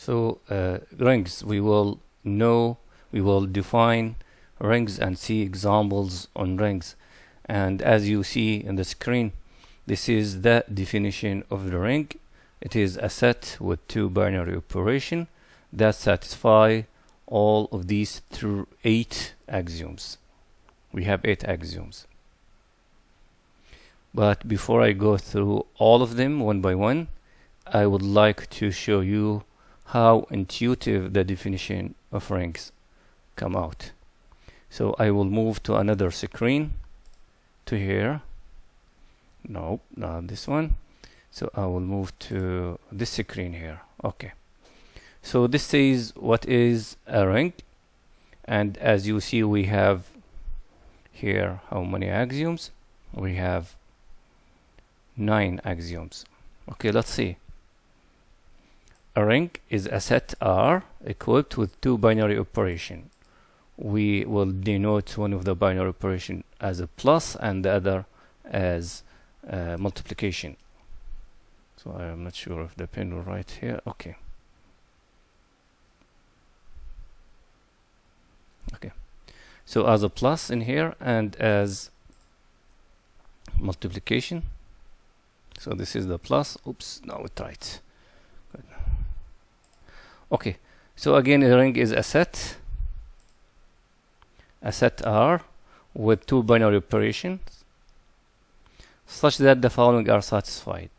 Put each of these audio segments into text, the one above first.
So rings, we will define rings and see examples on rings. And as you see in the screen, this is the definition of the ring. It is a set with two binary operations that satisfy all of these through 8 axioms. We have 8 axioms. But before I go through all of them one by one, I would like to show you how intuitive the definition of rings come out. So I will move to another screen, to here. Nope, not this one. So I will move to this screen here. Okay. So this says what is a ring, and as you see, we have here how many axioms? We have 9 axioms. Okay, let's see. A ring is a set R equipped with 2 binary operations. We will denote one of the binary operation as a plus and the other as multiplication. So I am not sure if the pen will write here. Okay. Okay. So as a plus in here and as multiplication. So this is the plus. Oops, now it writes. Good. Okay. So again, a ring is a set R with 2 binary operations such that the following are satisfied.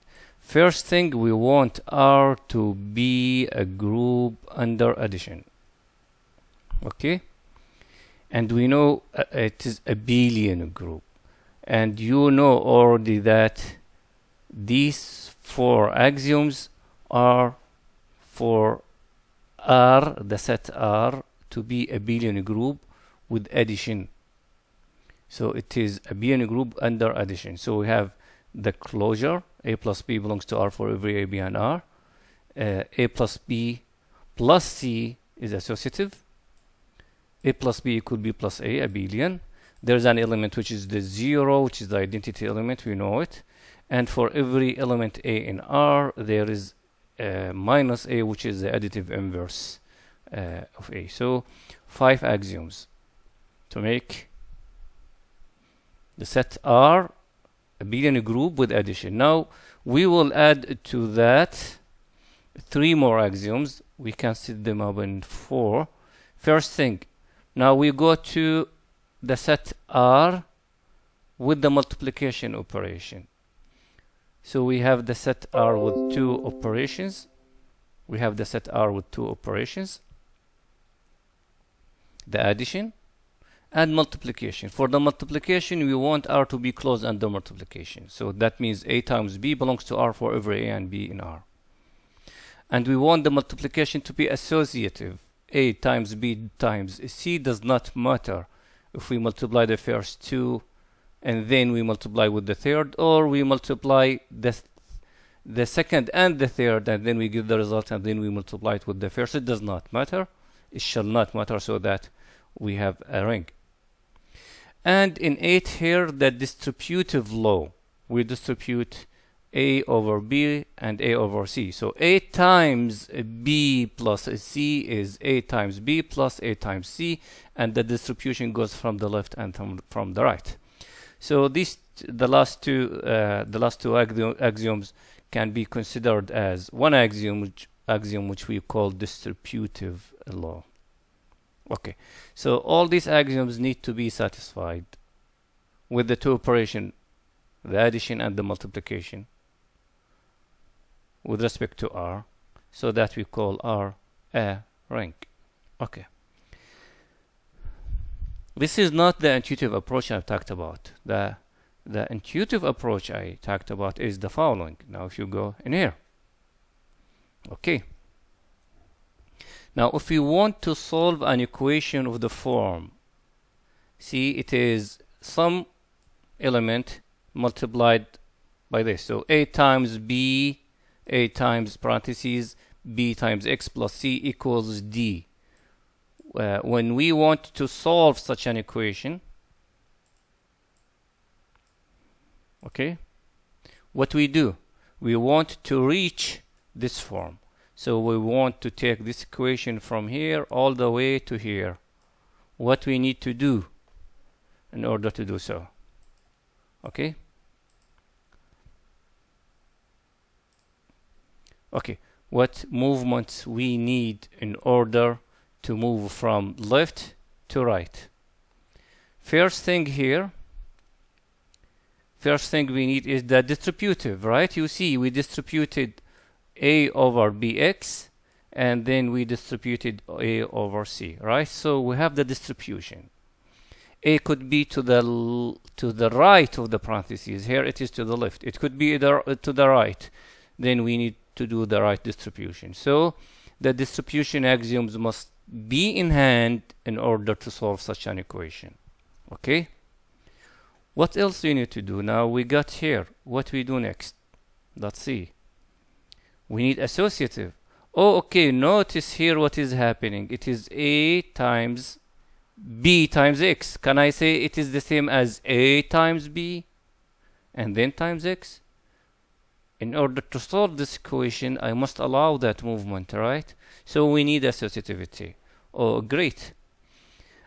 First thing, we want R to be a group under addition. Okay? And we know it is a abelian group. And you know already that these 4 axioms are for R, the set R, to be a abelian group with addition. So it is a abelian group under addition. So we have the closure, A plus B belongs to R for every A, B, and R. A plus B plus C is associative. A plus B equal B plus A, abelian. There's an element which is the 0, which is the identity element, we know it. And for every element A in R, there is minus A, which is the additive inverse of A. So 5 axioms to make the set R a abelian group with addition. Now we will add to that 3 more axioms. We can set them up in 4. First thing, now we go to the set R with the multiplication operation. So we have the set R with 2 operations. We have the set R with 2 operations, the addition and multiplication. For the multiplication, we want R to be closed under multiplication. So that means A times B belongs to R for every A and B in R. And we want the multiplication to be associative. A times B times C does not matter if we multiply the first 2 and then we multiply with the third, or we multiply the second and the third and then we give the result and then we multiply it with the first. It does not matter. It shall not matter, so that we have a ring. And in 8 here, the distributive law, we distribute A over B and A over C. So A times B plus C is A times B plus A times C, and the distribution goes from the left and from the right. So the last two axioms can be considered as one axiom which we call distributive law. Okay, so all these axioms need to be satisfied with the 2 operations, the addition and the multiplication, with respect to R, so that we call R a ring. Okay. This is not the intuitive approach I've talked about. The intuitive approach I talked about is the following. Now if you go in here. Okay. Now if you want to solve an equation of the form, see, it is some element multiplied by this. So A times B, A times parentheses, B times X plus C equals D. When we want to solve such an equation, okay, what we do, we want to reach this form. So we want to take this equation from here all the way to here. What we need to do in order to do so. Okay? Okay, what movements we need in order to move from left to right. First thing here, first thing we need is the distributive, right? You see, we distributed A over Bx, and then we distributed A over C, right? So we have the distribution. A could be to the right of the parentheses. Here it is to the left. It could be either to the right. Then we need to do the right distribution. So the distribution axioms must be in hand in order to solve such an equation. Okay? What else do we need to do? Now we got here. What we do next? Let's see. We need associative. Oh, okay. Notice here what is happening. It is A times B times X. Can I say it is the same as A times B and then times X? In order to solve this equation, I must allow that movement, right? So we need associativity. Oh, great.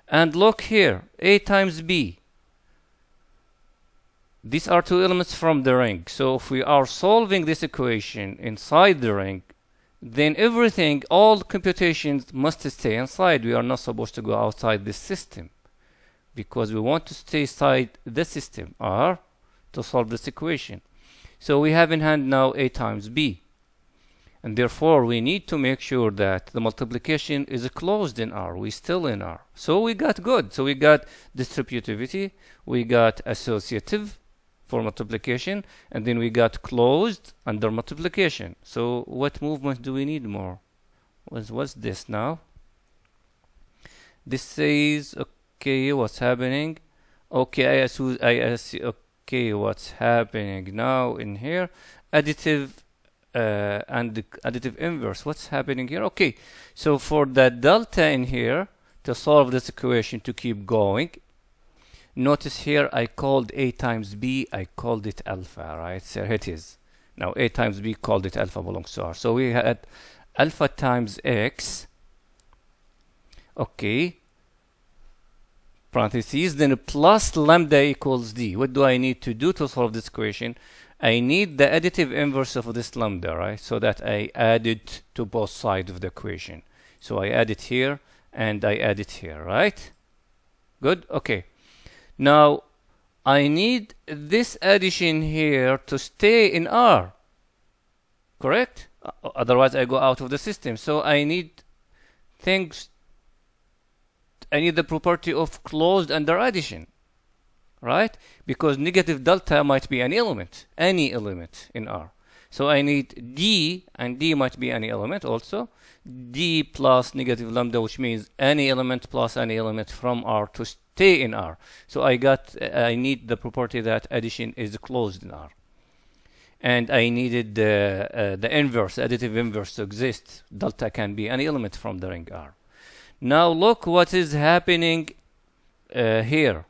And look here, A times B. These are two elements from the ring. So if we are solving this equation inside the ring, then everything, all computations must stay inside. We are not supposed to go outside this system because we want to stay inside the system R to solve this equation. So we have in hand now A times B. And therefore, we need to make sure that the multiplication is closed in R. We're still in R. So we got good. So we got distributivity. We got associative for multiplication. And then we got closed under multiplication. So what movement do we need more? What's this now? This says, okay, what's happening? Okay, okay, what's happening now in here? Additive and the additive inverse. What's happening here? Okay, so for the delta in here, to solve this equation to keep going, notice here I called A times B, I called it alpha, right? So here it is. Now A times B called it alpha belongs to R. So we had alpha times X, okay, parentheses, then plus lambda equals D. What do I need to do to solve this equation? I need the additive inverse of this lambda, right? So that I add it to both sides of the equation. So I add it here and I add it here, right? Good? Okay. Now, I need this addition here to stay in R. Correct? Otherwise, I go out of the system. So I need things, I need the property of closed under addition. Right? Because negative delta might be an element, any element in R. So I need D, and D might be any element also. D plus negative lambda, which means any element plus any element from R to stay in R. So I need the property that addition is closed in R. And I needed the inverse, additive inverse to exist. Delta can be any element from the ring R. Now look what is happening here.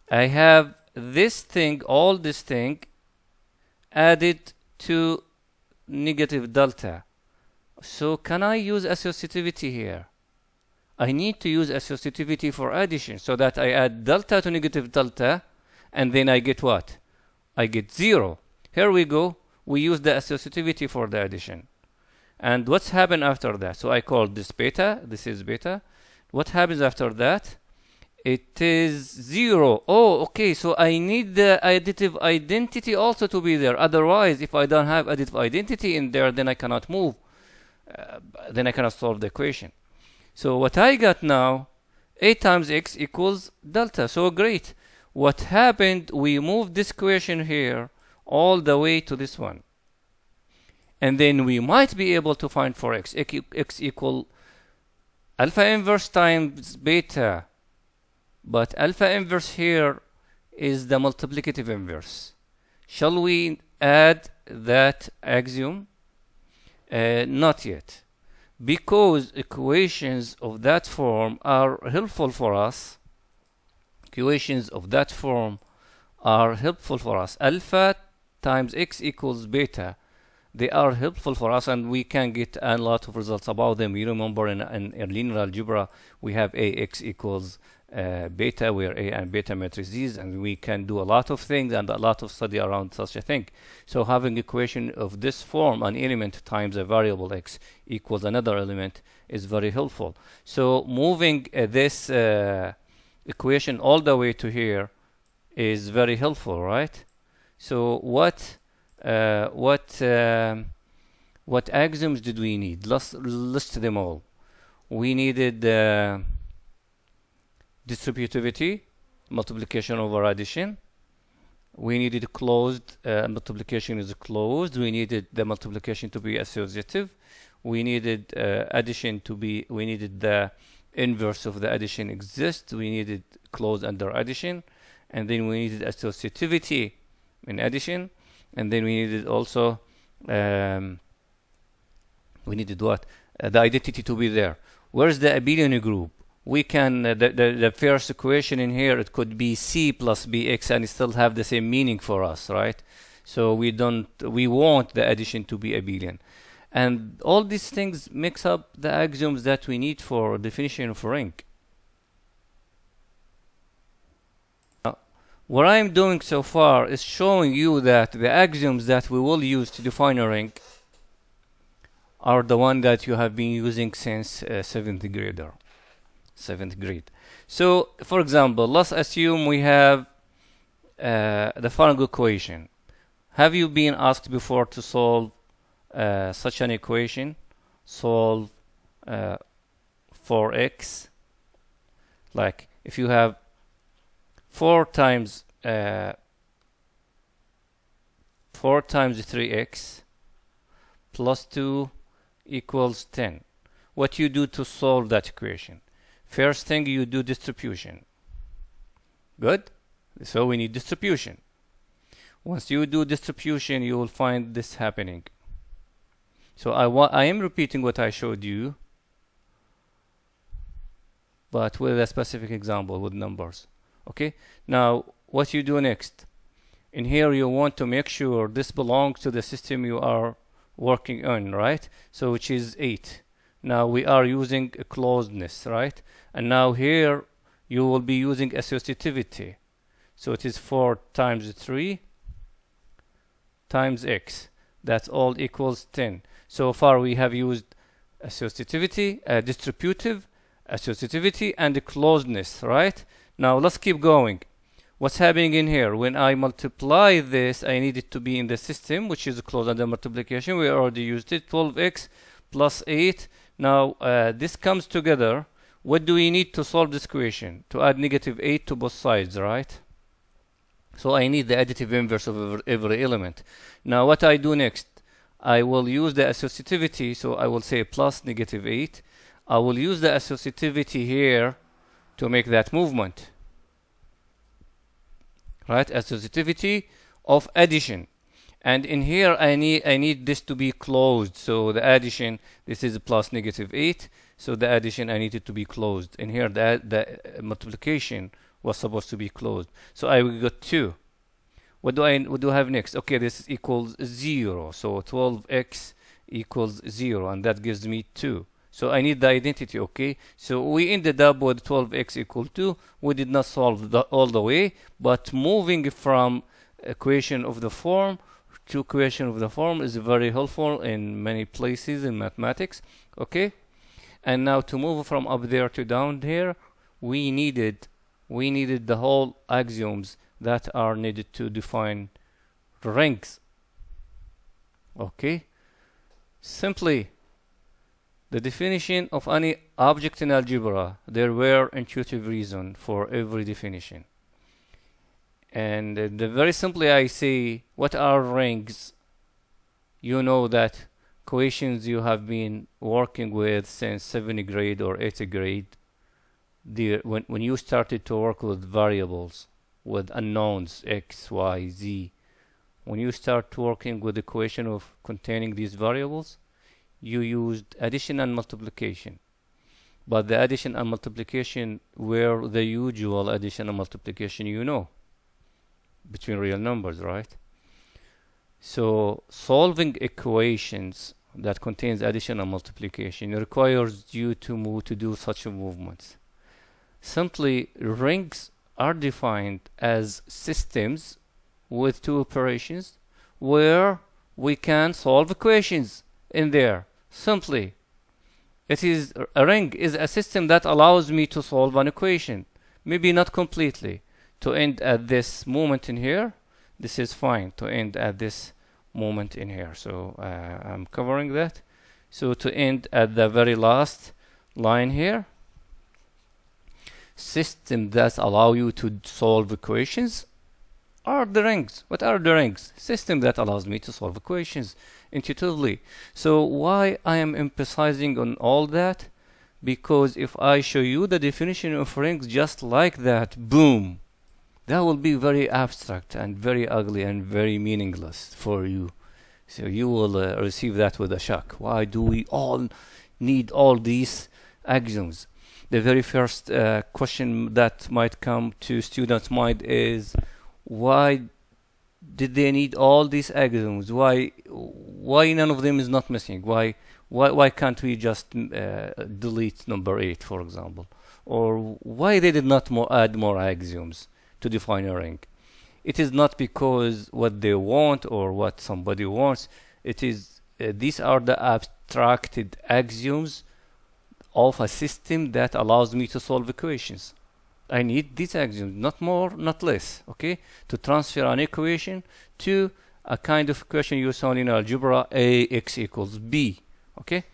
I have this thing, all this thing, added to negative delta. So can I use associativity here? I need to use associativity for addition so that I add delta to negative delta, and then I get what? I get 0. Here we go. We use the associativity for the addition. And what's happened after that? So I call this beta. This is beta. What happens after that? It is 0. Oh, okay. So I need the additive identity also to be there. Otherwise, if I don't have additive identity in there, then I cannot move. Then I cannot solve the equation. So what I got now, A times X equals delta. So great. What happened, we moved this equation here all the way to this one. And then we might be able to find for X. X equal alpha inverse times beta. But alpha inverse here is the multiplicative inverse. Shall we add that axiom? Not yet. Because equations of that form are helpful for us. Equations of that form are helpful for us. Alpha times X equals beta. they are helpful for us, and we can get a lot of results about them. You remember in linear algebra, we have ax equals beta, where a and beta matrices, and we can do a lot of things and a lot of study around such a thing. So having equation of this form, an element times a variable x equals another element, is very helpful. So moving this equation all the way to here is very helpful, right? So what axioms did we need? Let's list them all. We needed distributivity, multiplication over addition. We needed closed, multiplication is closed. We needed the multiplication to be associative. We needed addition to be, we needed the inverse of the addition exists. We needed closed under addition. And then we needed associativity in addition. And then we needed also, we needed what? The identity to be there. Where's the abelian group? We can, the first equation in here, it could be c plus bx and it still have the same meaning for us, right? So we want the addition to be abelian. And all these things mix up the axioms that we need for definition of a ring. What I'm doing so far is showing you that the axioms that we will use to define a ring are the one that you have been using since 7th grade. So, for example, let's assume we have the following equation. Have you been asked before to solve such an equation? Solve for x. Like if you have 4 times 3x plus 2 equals 10. What you do to solve that equation? First thing, you do distribution. Good? So we need distribution. Once you do distribution, you will find this happening. So I am repeating what I showed you, but with a specific example with numbers. Okay? Now, what you do next? In here, you want to make sure this belongs to the system you are working on, right? So which is 8. Now we are using a closedness, right? And now here you will be using associativity. So it is 4 times 3 times x. That's all equals 10. So far we have used associativity, distributive, associativity, and the closedness, right? Now let's keep going. What's happening in here? When I multiply this, I need it to be in the system, which is closed under multiplication. We already used it, 12x plus 8. Now this comes together. What do we need to solve this equation? To add negative 8 to both sides, right? So I need the additive inverse of every element. Now what I do next? I will use the associativity, so I will say plus negative 8. I will use the associativity here to make that movement. Right? Associativity of addition. And in here I need this to be closed. So the addition, this is plus negative 8. So the addition, I need it to be closed. In here the multiplication was supposed to be closed. So I will get 2. What do I have next? Okay, this equals 0. So 12x equals 0, and that gives me 2. So I need the identity, okay? So we ended up with 12x equal 2. We did not solve all the way, but moving from equation of the form to equation of the form is very helpful in many places in mathematics, okay? And now to move from up there to down here, we needed the whole axioms that are needed to define rings, okay? Simply, the definition of any object in algebra, there were intuitive reason for every definition. And very simply I say, what are rings? You know that equations you have been working with since 7th grade or 8th grade, when you started to work with variables, with unknowns, x, y, z, when you start working with the equation of containing these variables, you used addition and multiplication. But the addition and multiplication were the usual addition and multiplication you know, between real numbers, right? So solving equations that contains addition and multiplication requires you to do such movements. Simply, rings are defined as systems with two operations where we can solve equations in there. Simply, a ring is a system that allows me to solve an equation. Maybe not completely. To end at this moment in here, this is fine. To end at this moment in here. So I'm covering that. So to end at the very last line here, systems that allow you to solve equations are the rings. What are the rings? System that allows me to solve equations intuitively. So why I am emphasizing on all that? Because if I show you the definition of rings just like that, boom, that will be very abstract and very ugly and very meaningless for you. So you will receive that with a shock. Why do we all need all these axioms? The very first question that might come to students' mind is, why did they need all these axioms? Why none of them is not missing? Why can't we just delete number 8, for example? Or why they did not add more axioms to define a ring? It is not because what they want or what somebody wants. It is these are the abstracted axioms of a system that allows me to solve equations. I need these axioms, not more, not less, okay? To transfer an equation to a kind of equation you saw in algebra, ax equals b, okay?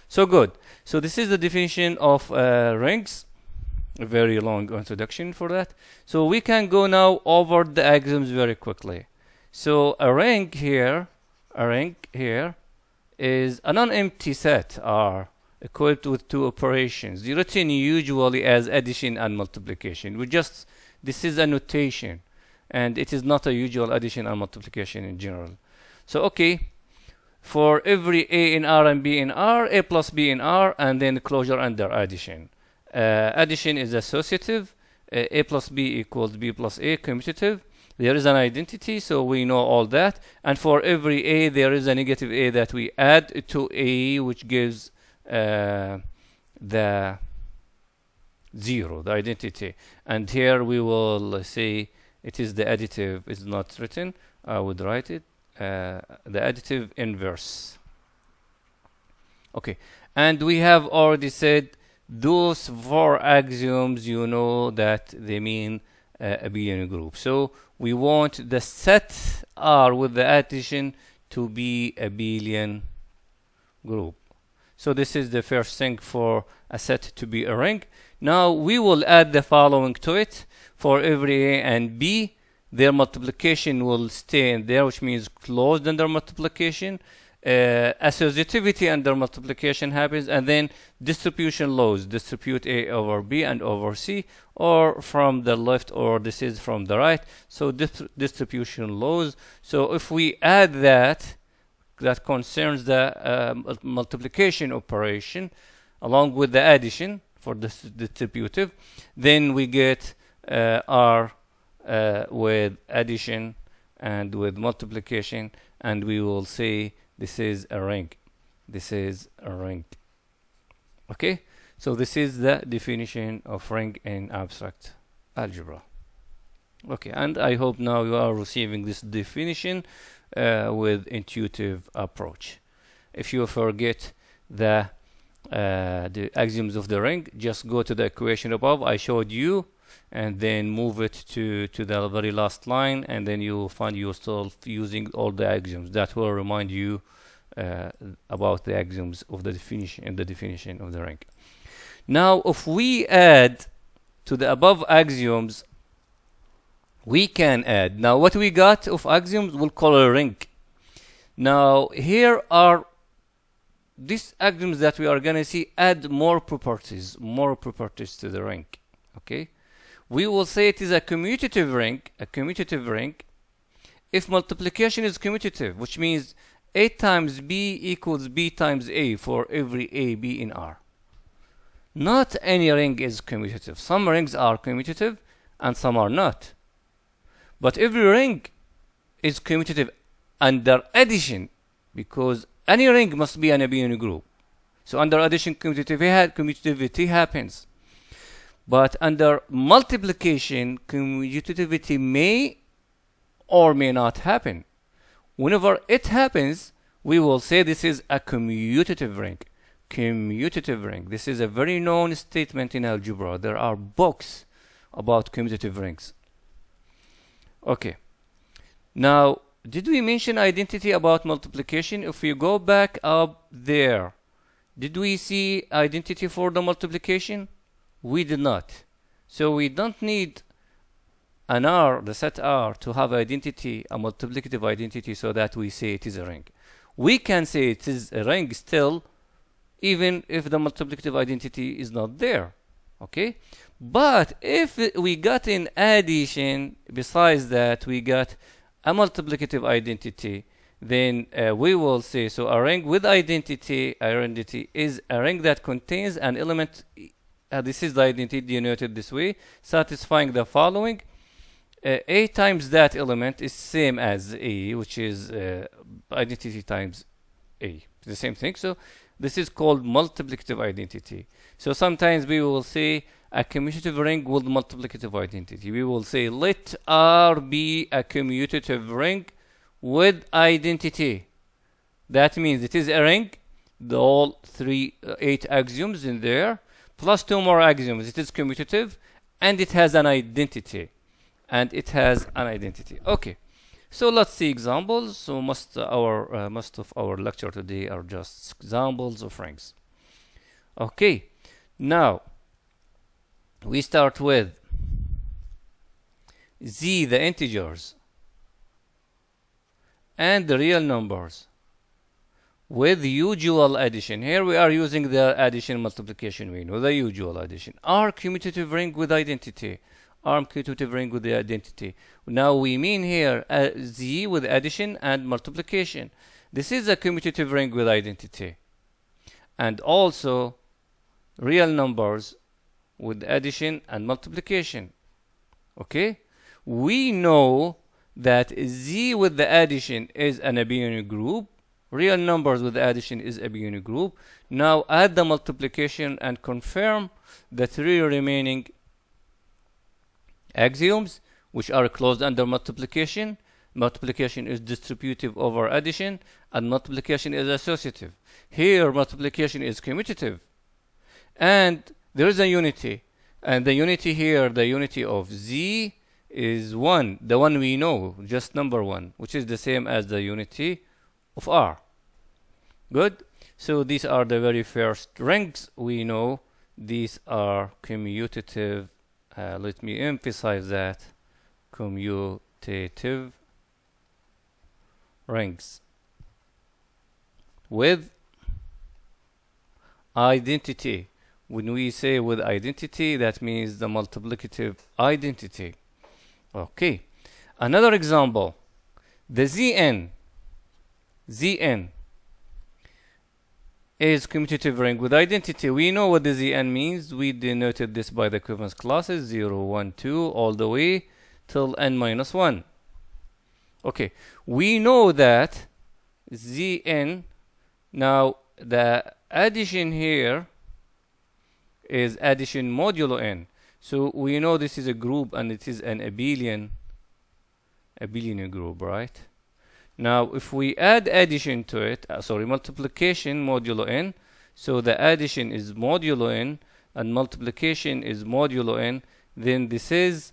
So good. So this is the definition of rings. A very long introduction for that. So we can go now over the axioms very quickly. So a ring here is a non-empty set R equipped with two operations, written usually as addition and multiplication. This is a notation, and it is not a usual addition and multiplication in general. So okay, for every A in R and B in R, A plus B in R, and then closure under addition. Addition is associative. A plus B equals B plus A, commutative. There is an identity, so we know all that. And for every A, there is a negative A that we add to A, which gives the 0, the identity. And here we will say it is the additive. It's not written. I would write it. The additive inverse. Okay. And we have already said those 4 axioms, you know that they mean a abelian group. So we want the set R with the addition to be a abelian group. So this is the first thing for a set to be a ring. Now we will add the following to it. For every A and B, their multiplication will stay in there, which means closed under multiplication. Associativity under multiplication happens, and then distribution laws, distribute A over B and over C, or from the left, or this is from the right. So distribution laws. So if we add that concerns the multiplication operation along with the addition for the distributive, then we get R with addition and with multiplication, and we will say this is a ring. This is a ring. Okay? So this is the definition of ring in abstract algebra. Okay, and I hope now you are receiving this definition with intuitive approach. If you forget the axioms of the ring, just go to the equation above I showed you, and then move it to the very last line, and then you will find yourself using all the axioms. That will remind you about the axioms of the definition of the ring. Now, if we add to the above axioms, we can add. Now, what we got of axioms, we'll call a ring. Now, here are these axioms that we are going to see add more properties to the ring. Okay? We will say it is a commutative ring, if multiplication is commutative, which means A times B equals B times A for every A, B in R. Not any ring is commutative. Some rings are commutative and some are not. But every ring is commutative under addition, because any ring must be an abelian group. So under addition, commutativity happens. But under multiplication, commutativity may or may not happen. Whenever it happens, we will say this is a commutative ring. Commutative ring. This is a very known statement in algebra. There are books about commutative rings. Okay. Now, did we mention identity about multiplication? If we go back up there, did we see identity for the multiplication? We did not. So we don't need an R, the set R, to have identity, a multiplicative identity, so that we say it is a ring. We can say it is a ring still, even if the multiplicative identity is not there. Okay? But if we got in addition, besides that, we got a multiplicative identity, then we will say, so a ring with identity is a ring that contains an element. This is the identity denoted this way, satisfying the following. A times that element is same as A, which is identity times A. The same thing. So this is called multiplicative identity. So sometimes we will say a commutative ring with multiplicative identity. We will say let R be a commutative ring with identity. That means it is a ring, the all 8 axioms in there, plus 2 more axioms. It is commutative, and it has an identity. Okay. So let's see examples. So most of our lecture today are just examples of rings. Okay. Now we start with Z, the integers, and the real numbers with usual addition. Here we are using the addition multiplication. We know the usual addition. R, commutative ring with identity. R, commutative ring with the identity. Now we mean here Z with addition and multiplication. This is a commutative ring with identity. And also real numbers with addition and multiplication. Okay? We know that Z with the addition is an abelian group. Real numbers with the addition is abelian group. Now add the multiplication and confirm the 3 remaining axioms, which are closed under multiplication. Multiplication is distributive over addition, and multiplication is associative. Here multiplication is commutative, and there is a unity, and the unity here, the unity of Z is 1, the one we know, just number 1, which is the same as the unity of R. Good. So these are the very first rings we know. These are commutative. Let me emphasize that. Commutative rings with identity. When we say with identity, that means the multiplicative identity. Okay. Another example. The Zn is commutative ring with identity. We know what the Zn means. We denoted this by the equivalence classes 0, 1, 2 all the way till n minus 1. Okay, we know that Zn, now the addition here is addition modulo n. So we know this is a group and it is an abelian group, right? Now, if we add addition to it, multiplication modulo n, so the addition is modulo n and multiplication is modulo n, then this is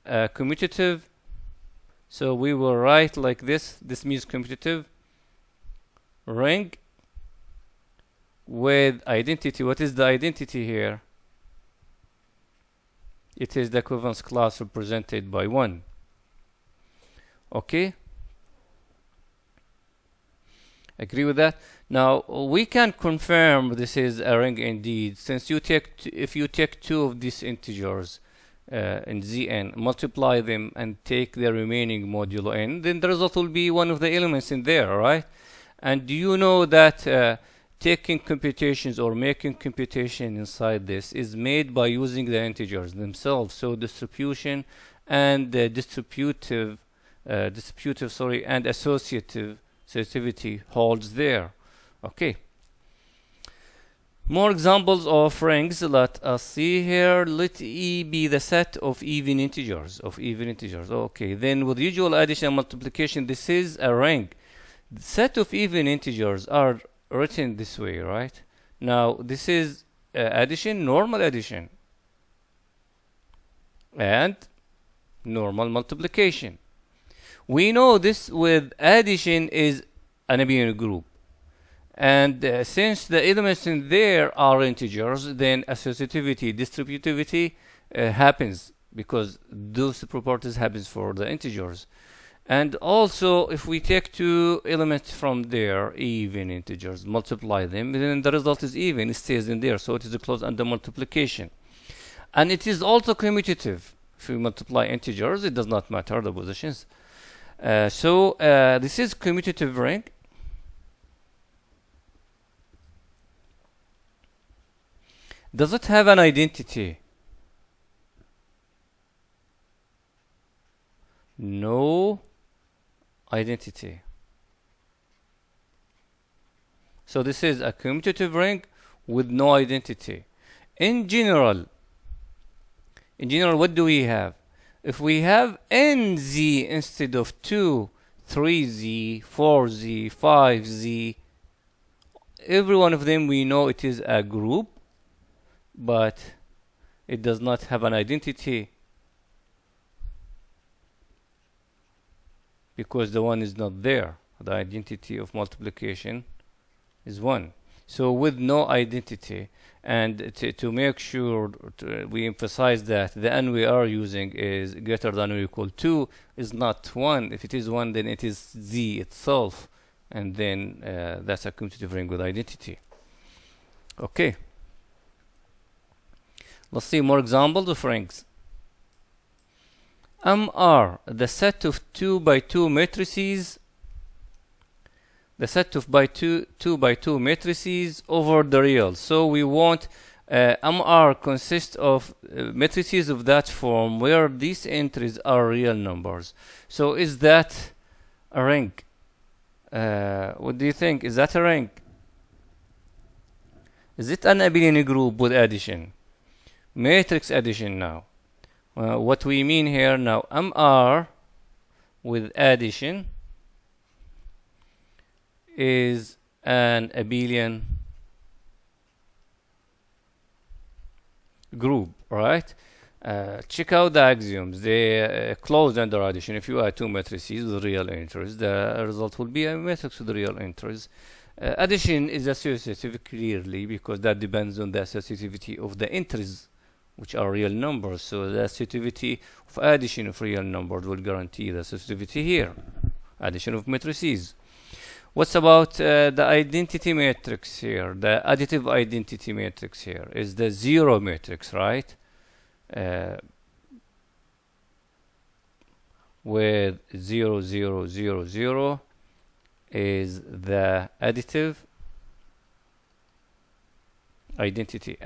commutative. So we will write like this. This means commutative ring with identity. What is the identity here? It is the equivalence class represented by 1. Okay? Agree with that? Now we can confirm this is a ring indeed, since if you take 2 of these integers in Zn, multiply them and take the remaining modulo n, then the result will be one of the elements in there, right? And do you know that taking computations or making computation inside this is made by using the integers themselves? So distribution and distributive distributive, sorry, and associativity holds there. Okay. More examples of rings. Let us see here. Let E be the set of even integers. Okay. Then with usual addition and multiplication, this is a ring. The set of even integers are written this way, right? Now this is addition, normal addition, and normal multiplication. We know this with addition is an abelian group. And since the elements in there are integers, then associativity, distributivity happens, because those properties happens for the integers. And also, if we take two elements from there, even integers, multiply them, then the result is even, it stays in there. So it is a clause under multiplication. And it is also commutative. If we multiply integers, it does not matter the positions. So this is commutative ring. Does it have an identity? No identity. So this is a commutative ring with no identity. In general, what do we have? If we have nz instead of 2, 3z, 4z, 5z, every one of them we know it is a group, but it does not have an identity, because the 1 is not there. The identity of multiplication is 1. So with no identity, and to make sure we emphasize that the n we are using is greater than or equal to, is not 1. If it is 1, then it is z itself, and then that's a commutative ring with identity. Okay. Let's see more examples of rings. MR, the set of 2 by 2 matrices, over the real. So we want MR consists of matrices of that form where these entries are real numbers. So is that a ring? What do you think? Is that a ring? Is it an abelian group with addition? Matrix addition now. What we mean here now, MR with addition is an abelian group, right? Check out the axioms. They close under addition. If you add two matrices with real entries, the result will be a matrix with real entries. Addition is associative clearly, because that depends on the associativity of the entries, which are real numbers. So the associativity of addition of real numbers will guarantee the associativity here. Addition of matrices. What's about the identity matrix here? The additive identity matrix here is the 0 matrix, right? With 0, 0, 0, 0 is the additive identity.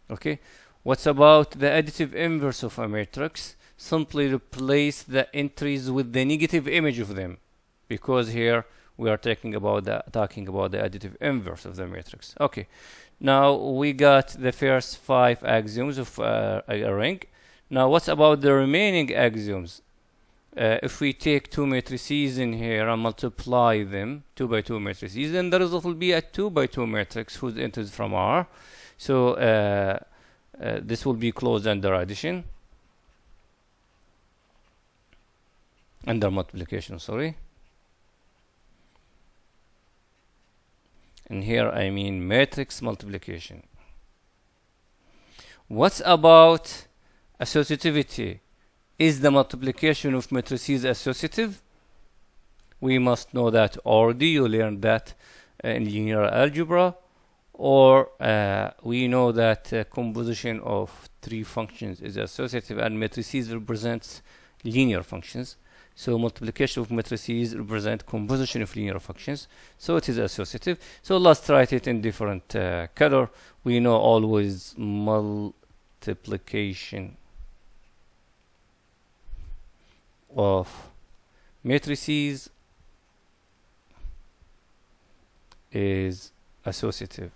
Okay, what's about the additive inverse of a matrix? Simply replace the entries with the negative image of them, because here we are talking about the additive inverse of the matrix. Okay, now we got the first 5 axioms of a ring. Now what's about the remaining axioms? If we take 2 matrices in here and multiply them, 2 by 2 matrices, then the result will be a 2 by 2 matrix whose entries from R. So this will be closed under addition, under multiplication, sorry. And here I mean matrix multiplication. What's about associativity? Is the multiplication of matrices associative? We must know that already. You learned that in linear algebra. Or we know that composition of 3 functions is associative, and matrices represents linear functions. So multiplication of matrices represent composition of linear functions. So it is associative. So let's write it in different color. We know always multiplication of matrices is associative.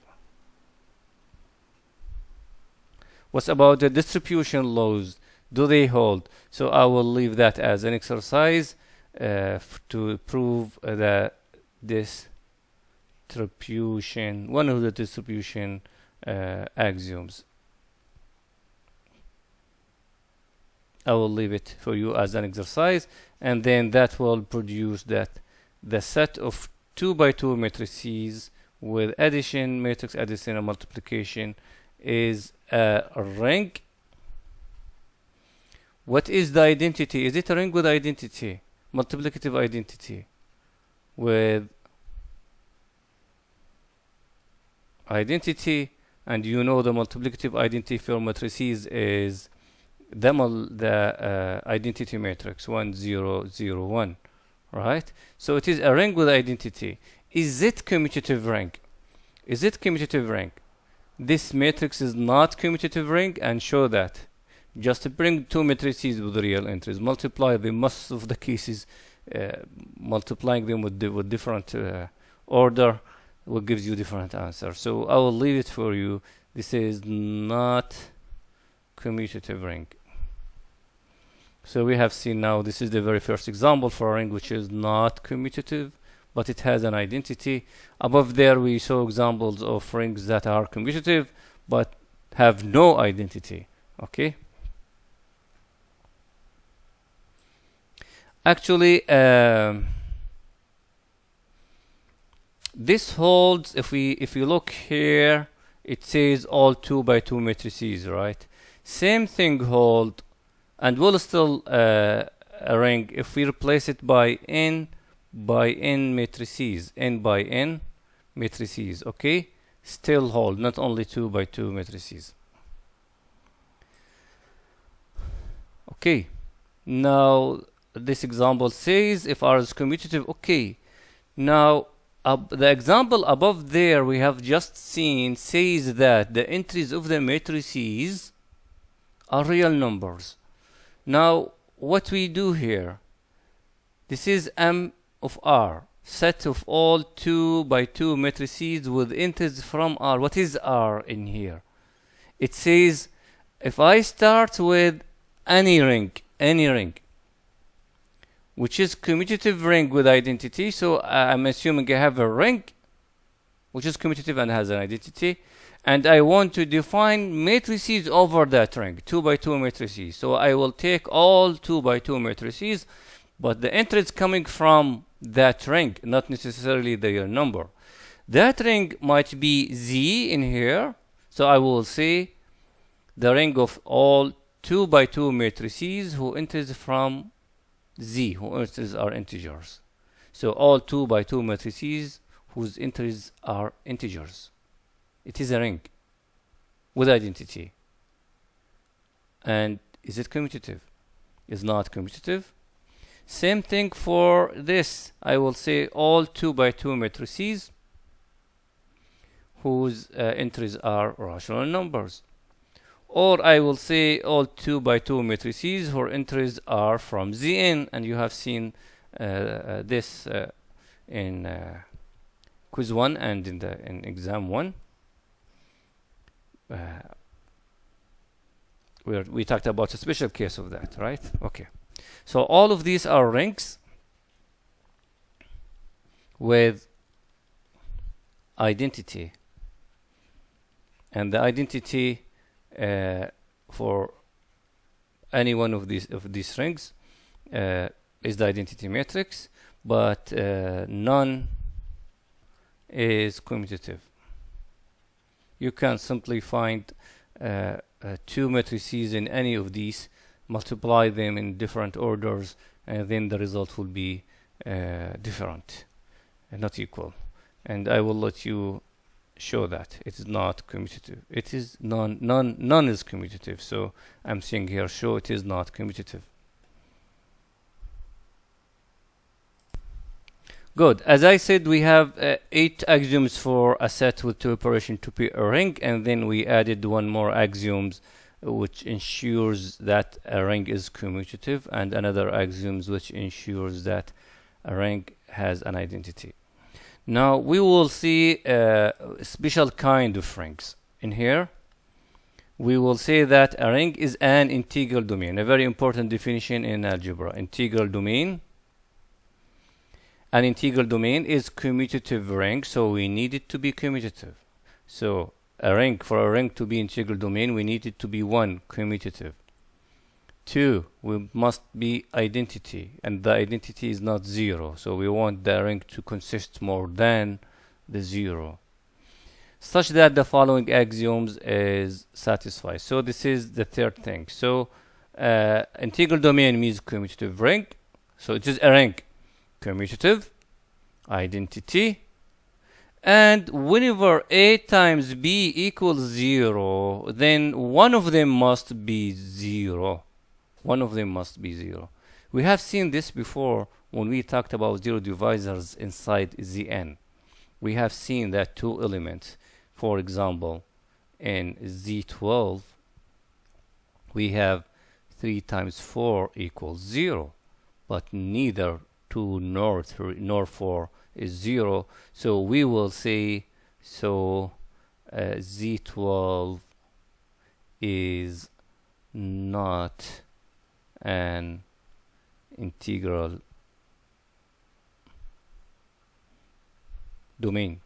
What about the distribution laws? Do they hold? So I will leave that as an exercise to prove the distribution, one of the distribution axioms. I will leave it for you as an exercise, and then that will produce that the set of 2 by 2 matrices with addition, matrix addition, and multiplication is a ring. What is the identity? Is it a ring with identity? Multiplicative identity with identity, and you know the multiplicative identity for matrices is the identity matrix 1 0 0 1, right? So it is a ring with identity. Is it commutative ring? Is it commutative ring? This matrix is not commutative ring, and show that. Just bring two matrices with real entries, multiply them. Most of the cases, multiplying them with different order will gives you different answer. So I will leave it for you. This is not commutative ring. So we have seen now, this is the very first example for a ring which is not commutative, but it has an identity. Above there we saw examples of rings that are commutative but have no identity. Okay. Actually, this holds. If you look here, it says all 2 by 2 matrices, right? Same thing hold, and will still a ring if we replace it by n matrices, n by n matrices. Okay, still hold, not only 2 by 2 matrices. Okay, now this example says if R is commutative. Okay, now the example above there we have just seen says that the entries of the matrices are real numbers. Now what we do here, this is M of R, set of all 2 by 2 matrices with entries from R. What is R in here? It says if I start with any ring which is commutative ring with identity, so I'm assuming I have a ring which is commutative and has an identity, and I want to define matrices over that ring, 2 by 2 matrices. So I will take all 2 by 2 matrices, but the entries coming from that ring, not necessarily their number. That ring might be Z in here, so I will say the ring of all 2 by 2 matrices who enters from Z, who enters are integers. So all 2 by 2 matrices whose entries are integers. It is a ring with identity. And is it commutative? Is not commutative. Same thing for this. I will say all 2 by 2 matrices whose entries are rational numbers. Or I will say all 2 by 2 matrices whose entries are from Zn, and you have seen this in quiz 1 and in exam 1. Where we talked about a special case of that, right? Okay. So all of these are rings with identity, and the identity for any one of these rings is the identity matrix, but none is commutative. You can simply find 2 matrices in any of these, multiply them in different orders, and then the result will be different and not equal. And I will let you show that it is not commutative. It is none is commutative. So I'm saying here, show it is not commutative. Good. As I said, we have 8 axioms for a set with 2 operations to be a ring, and then we added one more axioms which ensures that a ring is commutative, and another axioms which ensures that a ring has an identity. Now we will see a special kind of rings. In here, we will say that a ring is an integral domain, a very important definition in algebra. Integral domain. An integral domain is commutative ring, so we need it to be commutative. So for a ring to be integral domain, we need it to be 1, commutative. 2, we must be identity, and the identity is not 0, so we want the ring to consist more than the 0, such that the following axioms is satisfied. So this is the third thing. So integral domain means commutative ring, so it is a ring, commutative, identity, and whenever A times B equals 0, then one of them must be 0. One of them must be 0. We have seen this before when we talked about zero divisors inside Zn. We have seen that two elements, for example, in Z12, we have 3 times 4 equals 0, but neither 2 nor 3 nor 4 is 0. So we will say, Z12 is not an integral domain.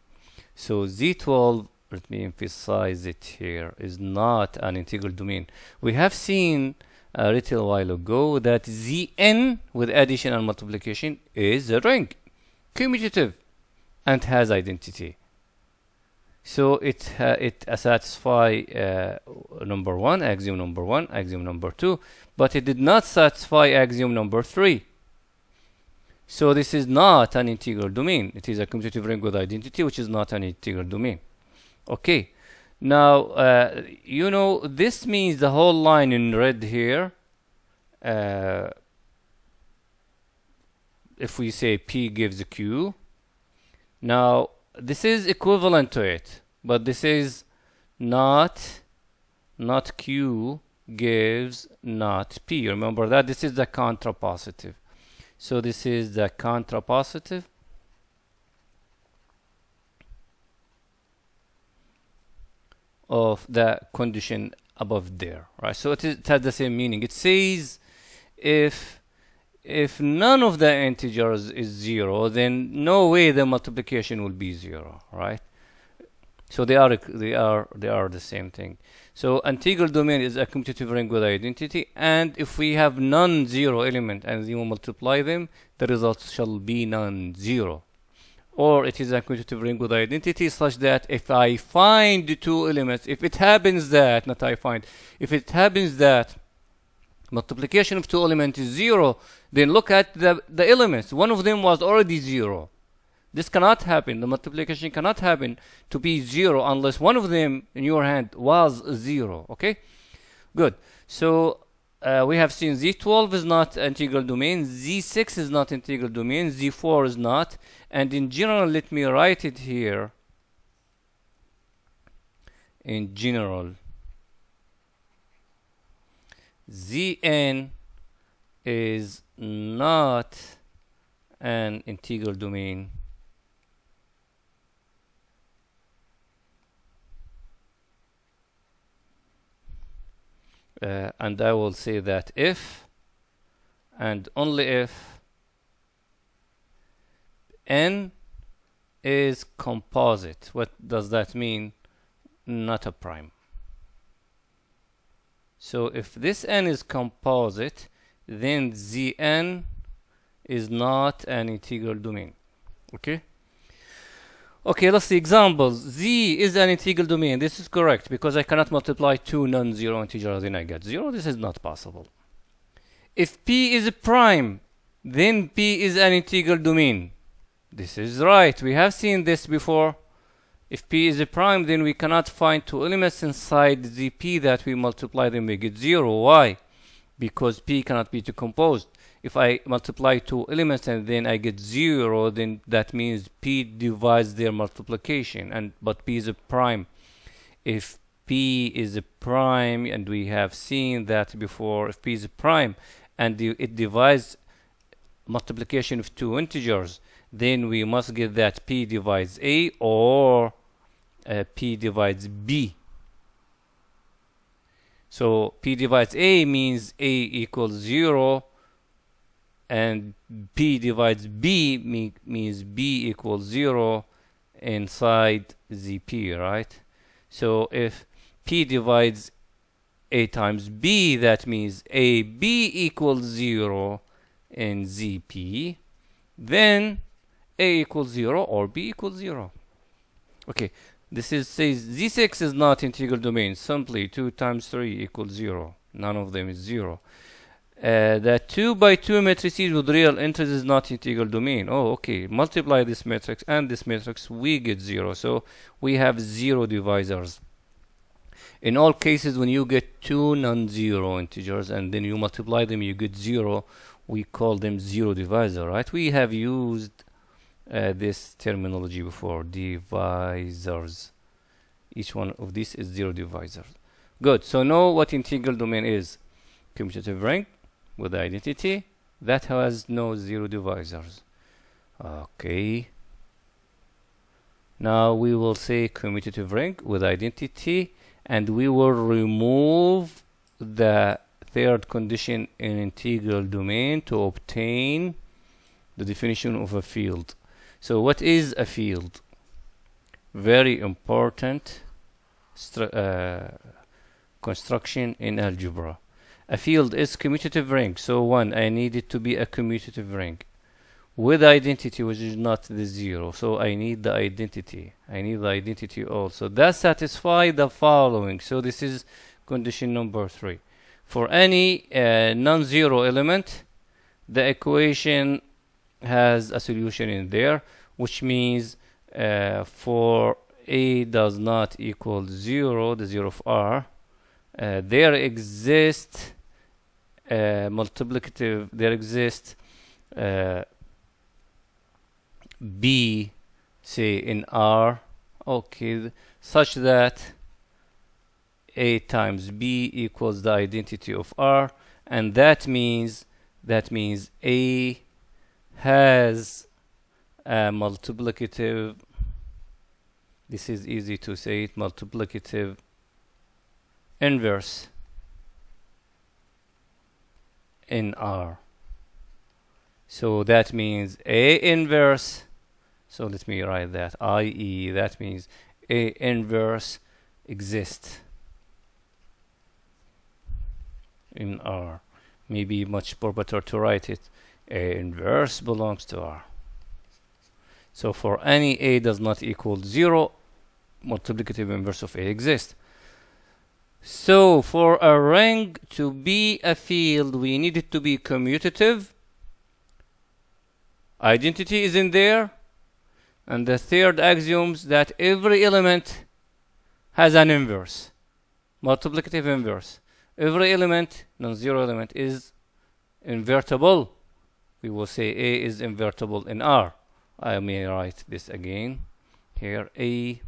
So Z12, let me emphasize it here, is not an integral domain. We have seen a little while ago that Zn with addition and multiplication is a ring, commutative, and has identity. So it satisfies number 1, axiom number 1, axiom number 2, but it did not satisfy axiom number 3. So this is not an integral domain. It is a commutative ring with identity, which is not an integral domain. Okay. Now, this means the whole line in red here, if we say P gives Q, now this is equivalent to it, but this is not Q gives not P. Remember that this is the contrapositive. So this is the contrapositive of the condition above there, right? So it has the same meaning. It says if none of the integers is 0, then no way the multiplication will be 0, right? So they are the same thing. So integral domain is a commutative ring with identity, and if we have non-zero element and you multiply them, the result shall be non-zero. Or it is a commutative ring with identity such that if I find the two elements, if it happens that multiplication of two elements is 0, then look at the elements. One of them was already 0. This cannot happen. The multiplication cannot happen to be 0 unless one of them in your hand was 0. Okay? Good. So we have seen Z12 is not integral domain, Z6 is not integral domain, Z4 is not. And in general, let me write it here. In general, Zn is not an integral domain. And I will say that if and only if n is composite. What does that mean? Not a prime. So if this n is composite, then Zn is not an integral domain. Okay? Okay, let's see examples. Z is an integral domain. This is correct because I cannot multiply two non-zero integers and I get 0. This is not possible. If P is a prime, then P is an integral domain. This is right. We have seen this before. If P is a prime, then we cannot find two elements inside ZP that we multiply them, we get 0. Why? Because P cannot be decomposed. If I multiply two elements and then I get 0, then that means P divides their multiplication, but P is a prime. If P is a prime, and we have seen that before. If P is a prime and it divides multiplication of two integers, then we must get that P divides A or P divides B. So P divides A means A equals 0, and P divides B means B equals 0 inside the P, right? So if P divides A times B, that means AB equals 0 in ZP, then A equals 0 or B equals 0. Okay, this says Z6 is not integral domain. Simply 2 times 3 equals 0. None of them is 0. That 2 by 2 matrices with real entries is not integral domain. Oh, okay. Multiply this matrix and this matrix, we get 0. So we have 0 divisors. In all cases, when you get two non-zero integers and then you multiply them, you get 0. We call them 0 divisor, right? We have used this terminology before, divisors. Each one of these is 0 divisors. Good. So know what integral domain is. Commutative ring with identity that has no 0 divisors. Okay. Now we will say commutative ring with identity, and we will remove the third condition in integral domain to obtain the definition of a field. So what is a field? Very important construction in algebra. A field is commutative ring. So one, I need it to be a commutative ring with identity, which is not the 0. So I need the identity. I need the identity also. That satisfies the following. So this is condition number 3. For any non-zero element, the equation has a solution in there, which means for A does not equal 0, the 0 of R, there exists multiplicative, there exists B, say in R, okay, such that A times B equals the identity of R, and that means A has a multiplicative, this is easy to say it, multiplicative inverse in R. So that means A inverse, so let me write that, i.e. that means A inverse exists in R. Maybe much more better to write it, A inverse belongs to R. So for any A does not equal 0, multiplicative inverse of A exists. So for a ring to be a field, we need it to be commutative. Identity is in there. And the third axiom is that every element has an inverse, multiplicative inverse. Every element, non-zero element, is invertible. We will say A is invertible in R. I may write this again. Here, A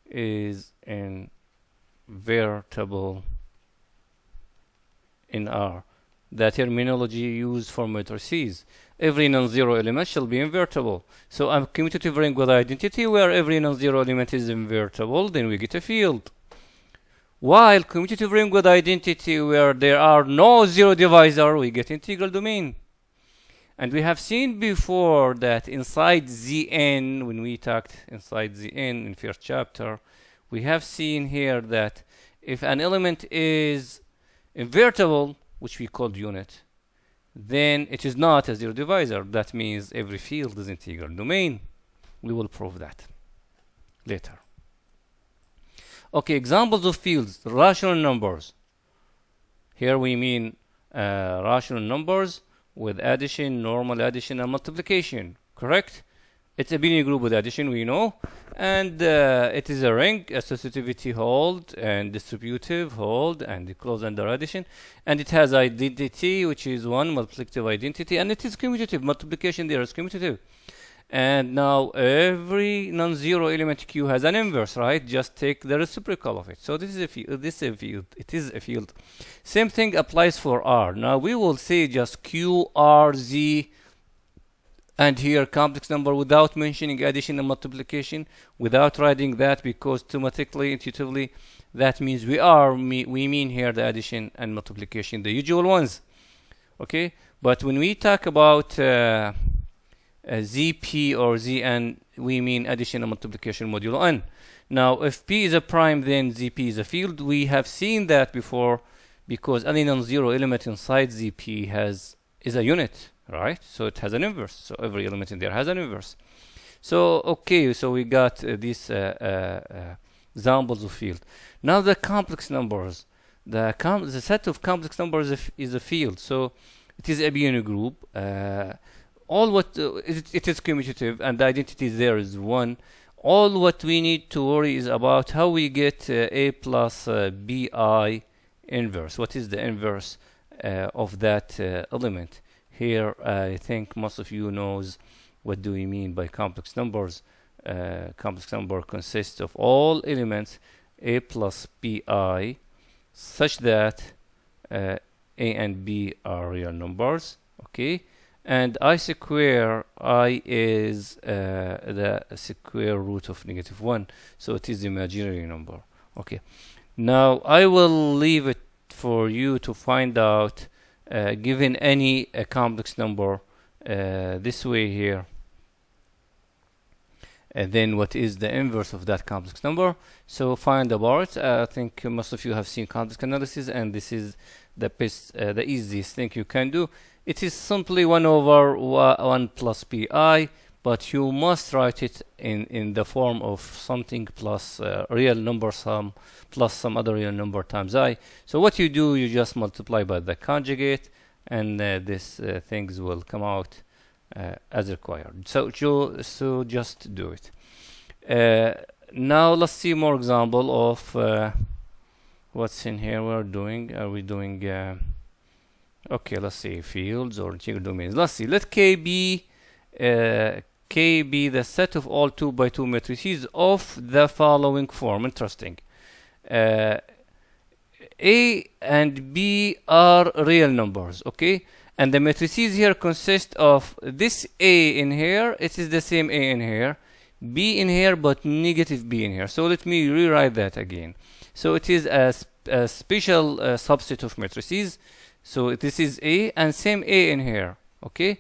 is invertible in R. The terminology used for matrices. Every non-zero element shall be invertible. So a commutative ring with identity where every non-zero element is invertible, then we get a field. While commutative ring with identity where there are no 0 divisor, we get integral domain. And we have seen before that inside Zn, when we talked inside Zn in first chapter, we have seen here that if an element is invertible, which we called unit, then it is not a 0 divisor. That means every field is integral domain. We will prove that later. Okay, examples of fields, rational numbers. Here we mean rational numbers with addition, normal addition, and multiplication, correct? It's a binary group with addition, we know. And it is a ring, associativity hold, and distributive hold, and close under addition. And it has identity, which is one, multiplicative identity, and it is commutative. Multiplication there is commutative. And now every non-zero element Q has an inverse, right? Just take the reciprocal of it. So this is a field. This is a field. It is a field. Same thing applies for R. Now we will say just Q, R, Z, and here complex number without mentioning addition and multiplication, without writing that, because automatically, intuitively, that means we mean here the addition and multiplication, the usual ones. Okay, but when we talk about ZP or Zn, we mean addition and multiplication modulo n. Now, if P is a prime, then ZP is a field. We have seen that before, because any non-zero element inside ZP is a unit, right? So it has an inverse. So every element in there has an inverse. So okay, so we got these examples of field. Now the complex numbers. The set of complex numbers is a field. So it is abelian group. All what it is commutative, and the identity there is 1. All what we need to worry is about how we get A plus BI inverse. What is the inverse of that element? Here, I think most of you knows what do we mean by complex numbers. Complex number consists of all elements A plus BI such that A and B are real numbers. Okay. And I square, I is the square root of -1. So it is imaginary number. Okay. Now I will leave it for you to find out, given any complex number this way here. And then what is the inverse of that complex number? So find about it. I think most of you have seen complex analysis, and this is the best, the easiest thing you can do. It is simply 1 over 1 plus pi, but you must write it in the form of something plus real number sum plus some other real number times I. So what you do, you just multiply by the conjugate, and this things will come out as required. So just do it. Now let's see more example of what's in here. Are we doing okay, let's see, fields or integral domains. Let's see, let K be the set of all 2 by 2 matrices of the following form. Interesting. A and B are real numbers, okay? And the matrices here consist of this A in here, it is the same A in here, B in here, but negative B in here. So let me rewrite that again. So it is a special subset of matrices. So this is A and same A in here, okay?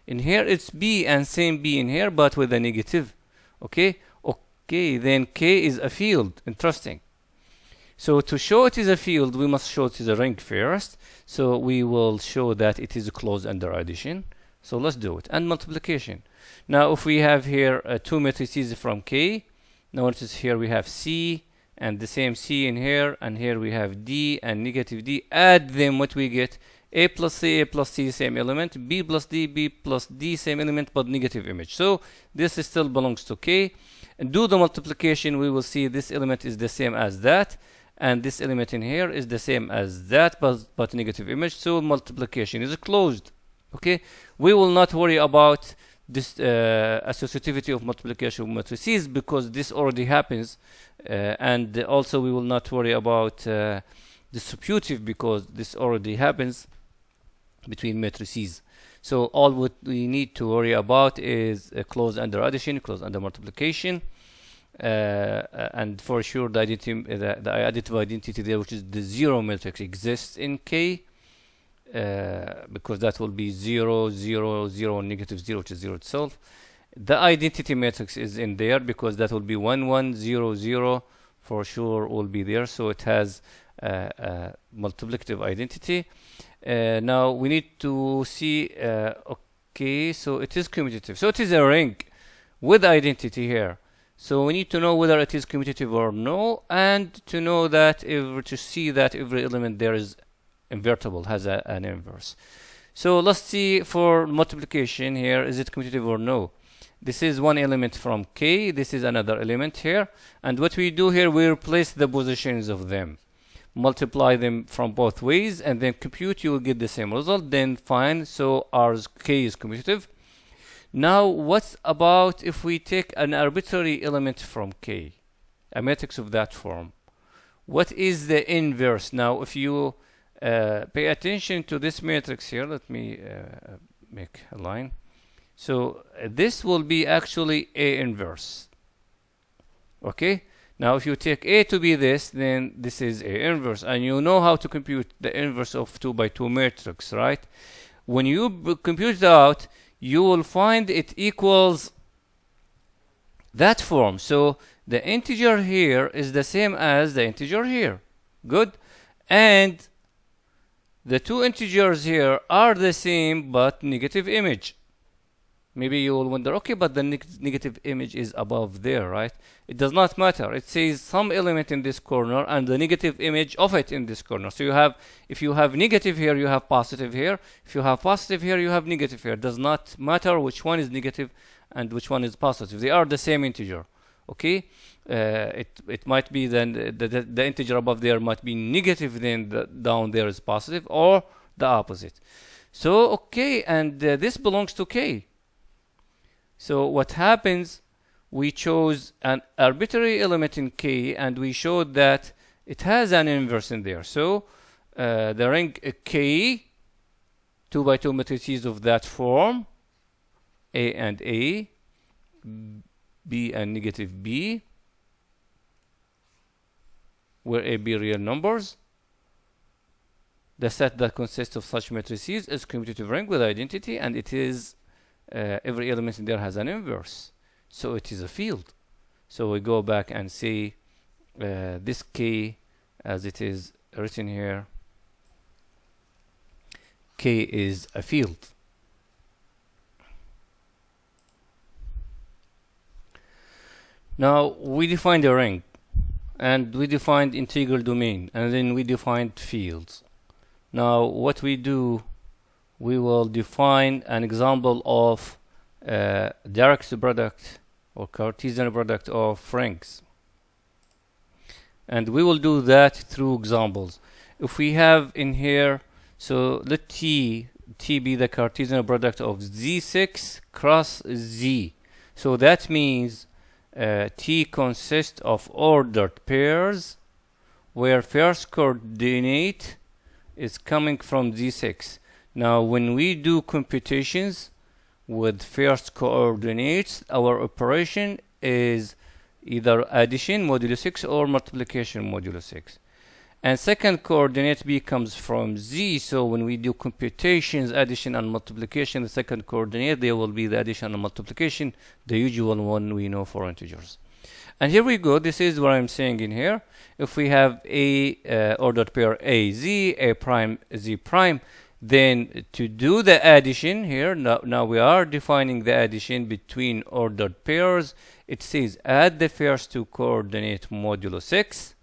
In here it's B and same B in here, but with a negative, okay? Okay, then K is a field. Interesting. So to show it is a field, we must show it is a ring first. So we will show that it is closed under addition. So let's do it. And multiplication. Now if we have here 2 matrices from K, notice here we have C and the same C in here, and here we have D and negative D. Add them, what we get? A plus C, same element. B plus D, same element, but negative image. So this still belongs to K. And do the multiplication, we will see this element is the same as that, and this element in here is the same as that, but negative image. So multiplication is closed. Okay, we will not worry about this associativity of multiplication of matrices, because this already happens, and also we will not worry about distributive, because this already happens between matrices. So all what we need to worry about is closed under addition, closed under multiplication, and for sure the additive identity there, which is the 0 matrix, exists in K, because that will be 0, 0, 0, negative 0, which is 0 itself. The identity matrix is in there, because that will be 1, 1, 0, 0, for sure will be there. So it has multiplicative identity. Now we need to see, okay, so it is commutative. So it is a ring with identity here. So we need to know whether it is commutative or no, and to know that, to see that every element there is invertible, has an inverse. So let's see for multiplication here, is it commutative or no? This is one element from K, this is another element here, and what we do here, we replace the positions of them, multiply them from both ways, and then compute, you will get the same result. Then fine, so ours K is commutative. Now, what's about if we take an arbitrary element from K, a matrix of that form? What is the inverse? Now, if you pay attention to this matrix here, let me make a line. So this will be actually A inverse. Okay? Now, if you take A to be this, then this is A inverse. And you know how to compute the inverse of 2 by 2 matrix, right? When you compute it out, you will find it equals that form. So the integer here is the same as the integer here. Good. And the two integers here are the same but negative image. Maybe you will wonder, okay, but the negative image is above there, right? It does not matter. It says some element in this corner and the negative image of it in this corner. So you have, if you have negative here, you have positive here. If you have positive here, you have negative here. It does not matter which one is negative and which one is positive. They are the same integer. Okay, it might be then the integer above there might be negative, then down there is positive, or the opposite. So okay, and this belongs to K. So what happens, we chose an arbitrary element in K and we showed that it has an inverse in there. So the ring K, 2 by 2 matrices of that form, A and A, B and negative B, where A, B real numbers. The set that consists of such matrices is commutative ring with identity, and it is every element in there has an inverse. So it is a field. So we go back and say this K, as it is written here, K is a field. Now we defined a ring, and we defined integral domain, and then we defined fields. Now what we do, we will define an example of direct product or Cartesian product of rings, and we will do that through examples. If we have in here, so let T be the Cartesian product of Z6 cross Z. So that means T consists of ordered pairs where first coordinate is coming from Z6. Now when we do computations with first coordinates, our operation is either addition modulo 6 or multiplication modulo 6. And second coordinate B comes from Z, so when we do computations, addition and multiplication, the second coordinate, there will be the addition and multiplication, the usual one we know for integers. And here we go, this is what I'm saying in here. If we have a ordered pair AZ, A prime, Z prime, then to do the addition here, now we are defining the addition between ordered pairs. It says add the first two coordinate modulo 6,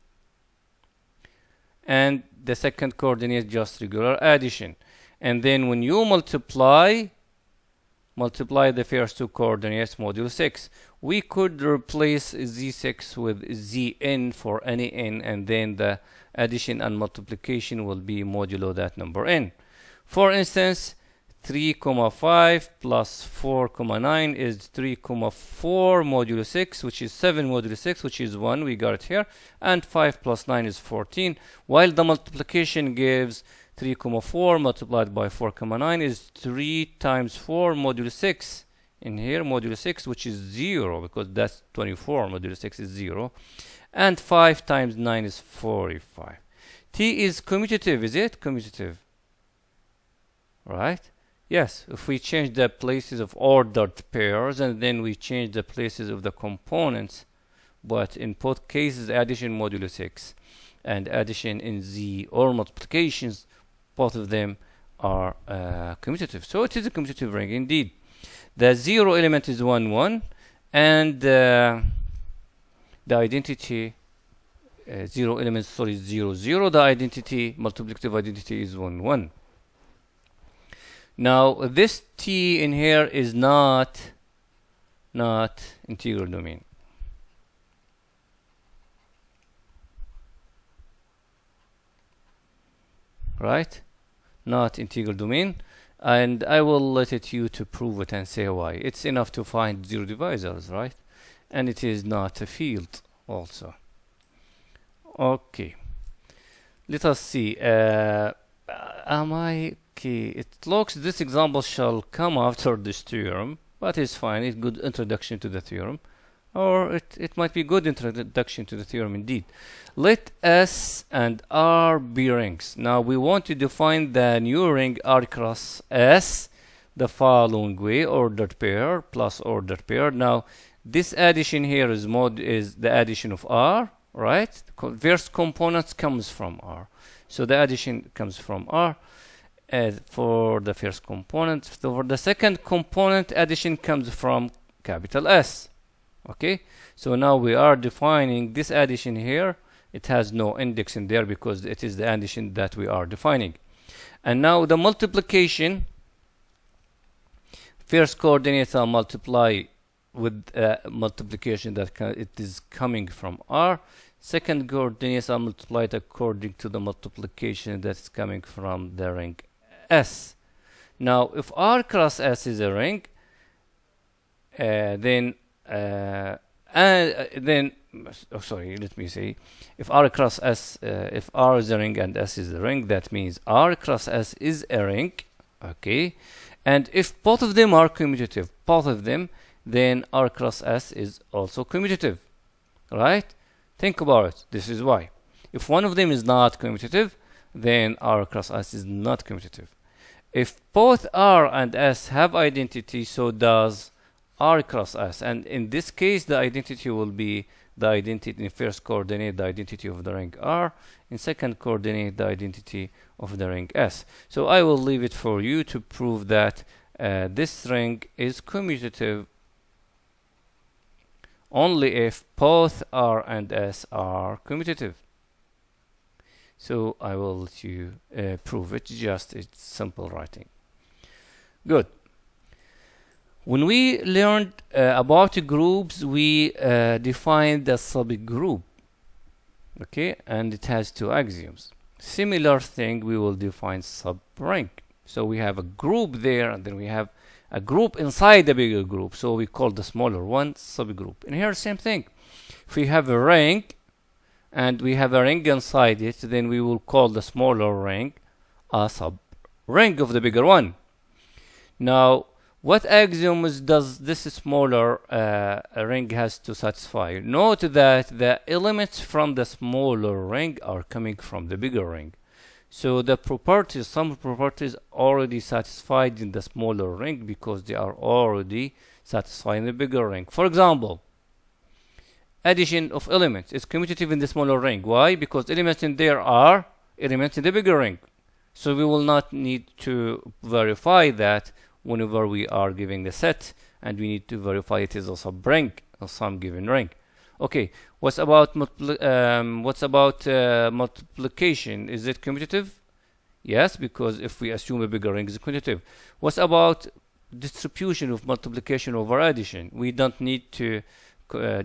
and the second coordinate just regular addition. And then when you multiply the first two coordinates modulo 6. We could replace z6 with zn for any n, and then the addition and multiplication will be modulo that number n. For instance, 3,5 plus 4,9 is 3,4 modulo 6, which is 7 modulo 6, which is 1. We got it here. And 5 plus 9 is 14, while the multiplication gives 3,4 multiplied by 4,9 is 3 times 4 modulo 6. In here, modulo 6, which is 0, because that's 24. Modulo 6 is 0. And 5 times 9 is 45. T is commutative, is it? Commutative. Right? Yes, if we change the places of ordered pairs and then we change the places of the components, but in both cases, addition modulo 6 and addition in Z or multiplications, both of them are commutative. So it is a commutative ring indeed. The 0 element is 1, 1, and the identity 0 element, sorry, 0, 0. The identity, multiplicative identity is 1, 1. Now this T in here is not integral domain. Right? Not integral domain. And I will let it you to prove it and say why. It's enough to find zero divisors, right? And it is not a field also. Okay. Let us see. Okay, it looks this example shall come after this theorem, but it's fine. It's good introduction to the theorem. Or it might be good introduction to the theorem indeed. Let S and R be rings. Now we want to define the new ring R cross S the following way: ordered pair plus ordered pair. Now this addition here is the addition of R, right? First component comes from R. So the addition comes from R for the first component. For the second component, addition comes from capital S. Okay, so now we are defining this addition here. It has no index in there because it is the addition that we are defining. And now the multiplication, first coordinate I'll multiply with multiplication that it is coming from R. Second coordinate I'll multiply it according to the multiplication that's coming from the ring S. Now if R cross S is a ring, then let me say, if R cross S, if R is a ring and S is a ring, that means R cross S is a ring, okay? And if both of them are commutative, both of them, then R cross S is also commutative, right? Think about it. This is why. If one of them is not commutative, then R cross S is not commutative. If both R and S have identity, so does R cross S, and in this case the identity will be the identity in first coordinate, the identity of the ring R, in second coordinate, the identity of the ring S. So I will leave it for you to prove that this ring is commutative only if both R and S are commutative. So I will let you prove it. Just it's simple writing. Good. When we learned about groups, we defined the subgroup, okay, and it has two axioms. Similar thing, we will define subring. So we have a group there, and then we have a group inside the bigger group. So we call the smaller one subgroup. And here, same thing. If we have a ring, and we have a ring inside it, then we will call the smaller ring a subring of the bigger one. Now, what axioms does this smaller ring has to satisfy? Note that the elements from the smaller ring are coming from the bigger ring. So the properties, some properties already satisfied in the smaller ring because they are already satisfying the bigger ring. For example, addition of elements is commutative in the smaller ring. Why? Because elements in there are elements in the bigger ring. So we will not need to verify that whenever we are giving a set, and we need to verify it is a subring of some given ring. Okay, what's about multiplication? Is it commutative? Yes, because if we assume a bigger ring is commutative. What's about distribution of multiplication over addition? We don't need to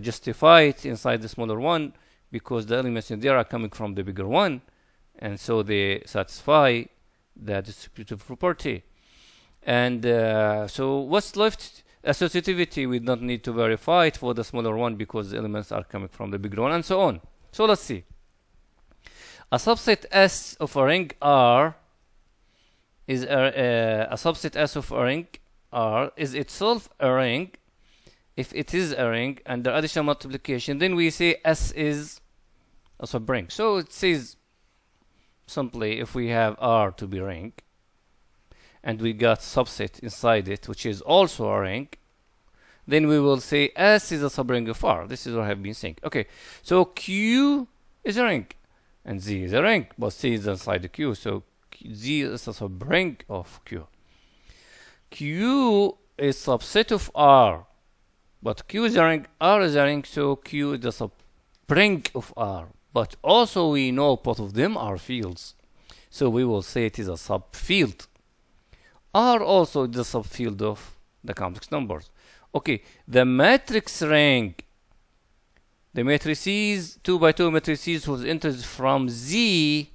justify it inside the smaller one because the elements in there are coming from the bigger one, and so they satisfy the distributive property. And so what's left? Associativity, we don't need to verify it for the smaller one because the elements are coming from the bigger one, and so on. So let's see. A subset S of a ring R is a subset S of a ring R is itself a ring. If it is a ring under additional multiplication, then we say S is a subring. So it says simply, if we have R to be ring, and we got subset inside it, which is also a ring, then we will say S is a subring of R. This is what I have been saying. Okay, so Q is a ring, and Z is a ring, but C is inside the Q, so Z is a subring of Q. Q is subset of R, but Q is a ring, R is a ring, so Q is the subring of R. But also we know both of them are fields, so we will say it is a subfield. R also is the subfield of the complex numbers. Okay, the matrix ring, the matrices, 2 by 2 matrices whose enters from Z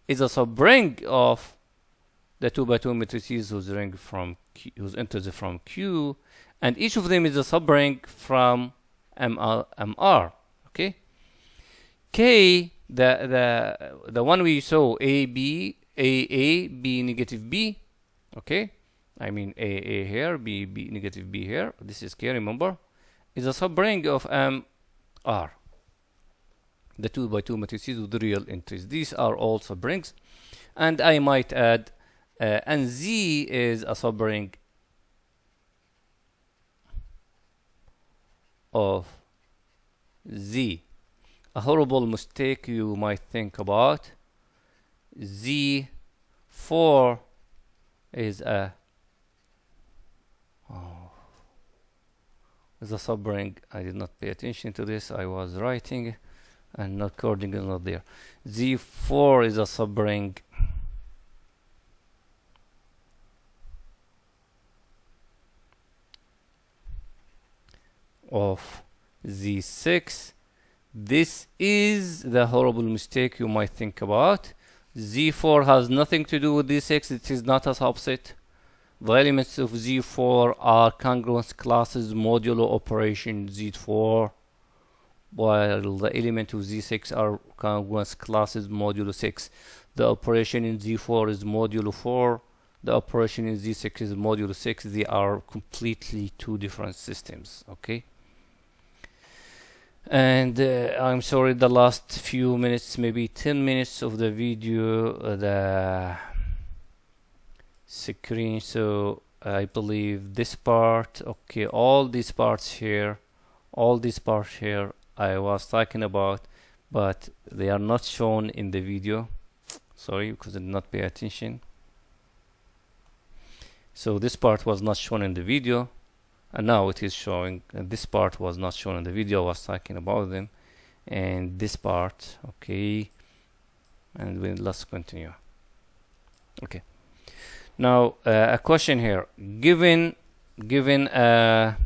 is a subring of the 2 by 2 matrices whose enters from Q, and each of them is a subring from MR. Okay. K, the one we saw, A B negative B. Okay. I mean A here, B negative B here. This is K. Remember, is a subring of R. The 2 by 2 matrices with the real entries. These are all subrings, and I might add, and Z is a subring of Z. A horrible mistake you might think about: Z4 is a subring. I did not pay attention to this. I was writing and not coding is not there. Z4 is a subring of Z6. This is the horrible mistake you might think about. Z4 has nothing to do with Z6. It is not a subset. The elements of Z4 are congruence classes modulo operation Z4, while the element of Z6 are congruence classes modulo 6. The operation in Z4 is modulo 4. The operation in Z6 is modulo 6. They are completely two different systems. Okay. And I'm sorry, the last few minutes, maybe 10 minutes of the video, the screen. So I believe this part, okay, all these parts here I was talking about, but they are not shown in the video. Sorry, because I did not pay attention. So this part was not shown in the video, and now it is showing. This part was not shown in the video. I was talking about them, and this part, okay. And let's continue. Okay. Now a question here: given a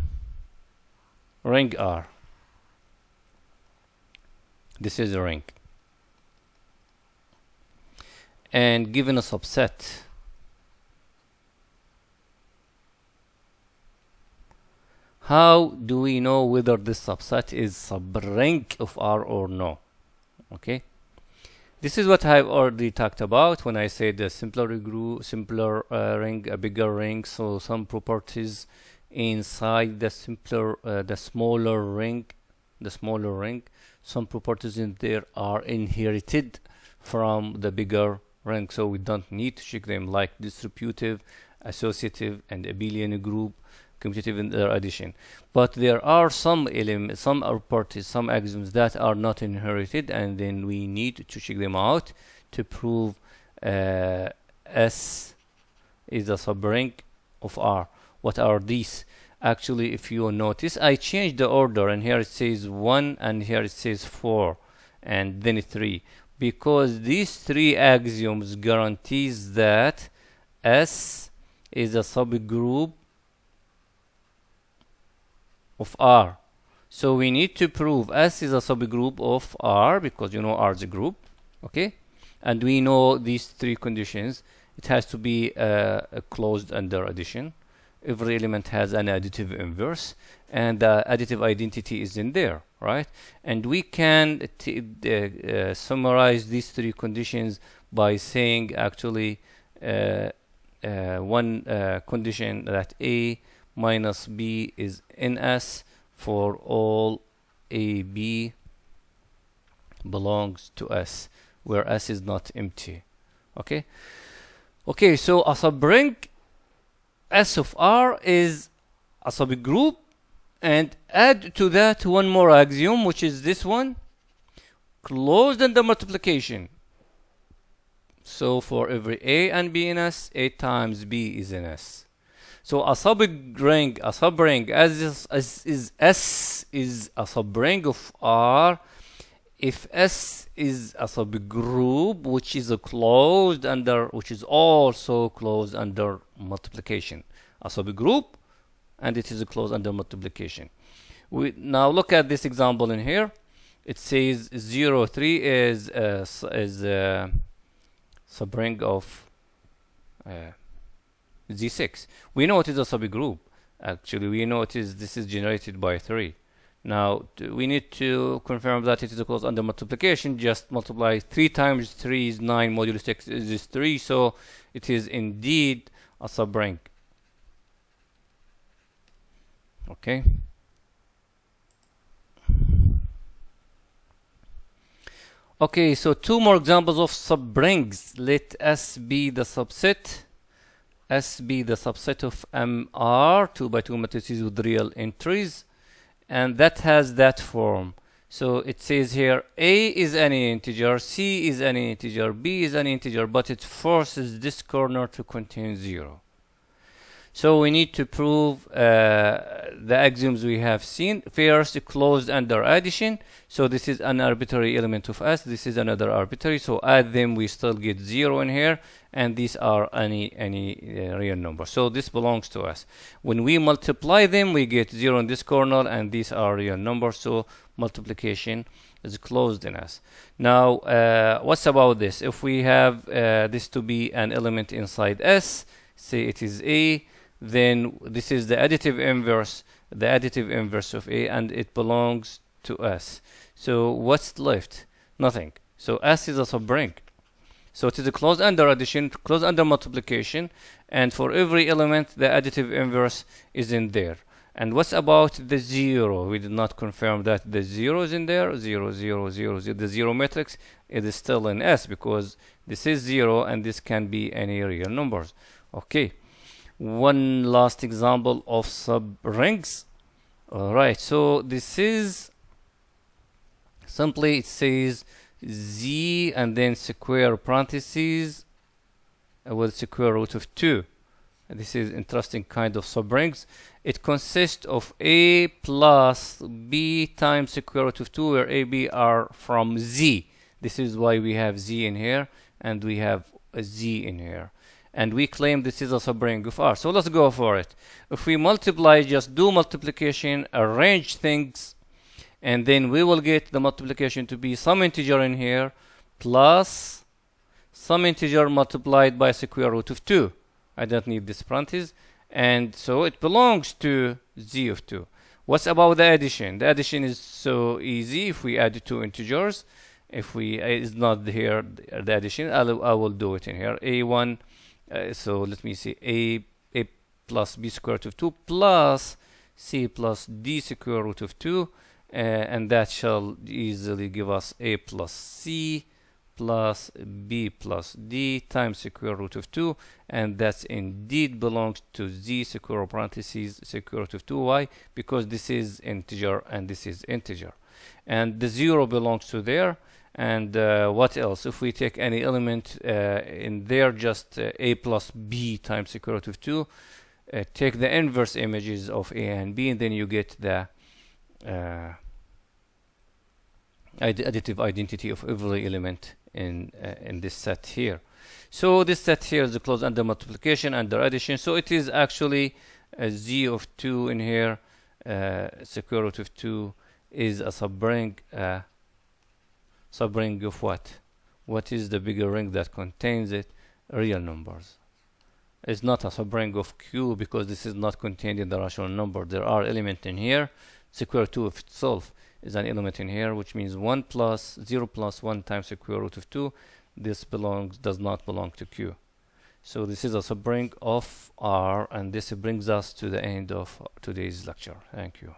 ring R, this is a ring, and given a subset, how do we know whether this subset is subring of R or no? Okay, this is what I've already talked about when I said the simpler ring, a bigger ring. So some properties inside the smaller ring, some properties in there are inherited from the bigger ring, so we don't need to check them, like distributive, associative, and abelian group, commutative in their addition. But there are some elements, some properties, some axioms that are not inherited, and then we need to check them out to prove S is a subring of R. What are these? Actually, if you notice, I changed the order, and here it says 1 and here it says 4 and then 3, because these three axioms guarantees that S is a subgroup of R. So we need to prove S is a subgroup of R, because you know R is a group. Okay, and we know these three conditions. It has to be closed under addition. Every element has an additive inverse, and the additive identity is in there, right? And we can summarize these three conditions by saying, actually, one condition that A minus B is in S for all AB belongs to S, where S is not empty. Okay, so a subring S of R is a subgroup, and add to that one more axiom, which is this one, closed under multiplication. So for every A and B in S, A times B is in S. So a subring as S is a subring of R if S is a subgroup which is also closed under multiplication. A subgroup, and it is closed under multiplication. We now look at this example in here. It says 0, 3 is subring of Z6. We know it is a subgroup. Actually, we know this is generated by 3. Now, we need to confirm that it is a clause under multiplication. Just multiply 3 times 3 is 9, modulus x is 3, so it is indeed a subring. Okay. Okay, so 2 more examples of subrings. Let S be the subset. S be the subset of MR, 2 by 2 matrices with real entries. And that has that form. So it says here A is any integer, C is any integer, B is any integer, but it forces this corner to contain 0. So we need to prove the axioms we have seen. First, closed under addition. So this is an arbitrary element of S. This is another arbitrary. So add them, we still get 0 in here. And these are any real number. So this belongs to us. When we multiply them, we get 0 in this corner, and these are real numbers. So multiplication is closed in S. Now, what's about this? If we have this to be an element inside S, say it is A, then this is the additive inverse of A, and it belongs to S. So what's left? Nothing. So S is a subring. So it is a clause under addition, clause under multiplication, and for every element, the additive inverse is in there. And what's about the 0? We did not confirm that the 0 is in there. 0, 0, 0, 0. The 0 matrix, it is still in S because this is 0 and this can be any real numbers. Okay. One last example of subrings. Alright, so this is simply, it says Z and then square parentheses with square root of 2. And this is interesting kind of subrings. It consists of A plus B times square root of 2, where A, B are from Z. This is why we have Z in here and we have a Z in here. And we claim this is a subring of R. So let's go for it. If we multiply, just do multiplication, arrange things, and then we will get the multiplication to be some integer in here plus some integer multiplied by square root of 2. I don't need this parenthesis. And so it belongs to Z of 2. What's about the addition? The addition is so easy. If we add 2 integers, if we is not here the addition, I will do it in here. A1. So let me see, A plus B square root of 2 plus C plus D square root of 2, and that shall easily give us A plus C plus B plus D times square root of 2, and that indeed belongs to Z square parentheses square root of 2. Why? Because this is integer and this is integer, and the 0 belongs to there. And what else? If we take any element in there, just A plus B times square root of 2, take the inverse images of A and B, and then you get the additive identity of every element in this set here. So this set here is the clause under multiplication, under addition. So it is actually a Z of 2 in here. Square root of 2 is a subring. Subring of what? What is the bigger ring that contains it? Real numbers. It's not a subring of Q because this is not contained in the rational number. There are elements in here. Square root of itself is an element in here, which means 1 plus 0 plus 1 times square root of 2. This does not belong to Q. So this is a subring of R, and this brings us to the end of today's lecture. Thank you.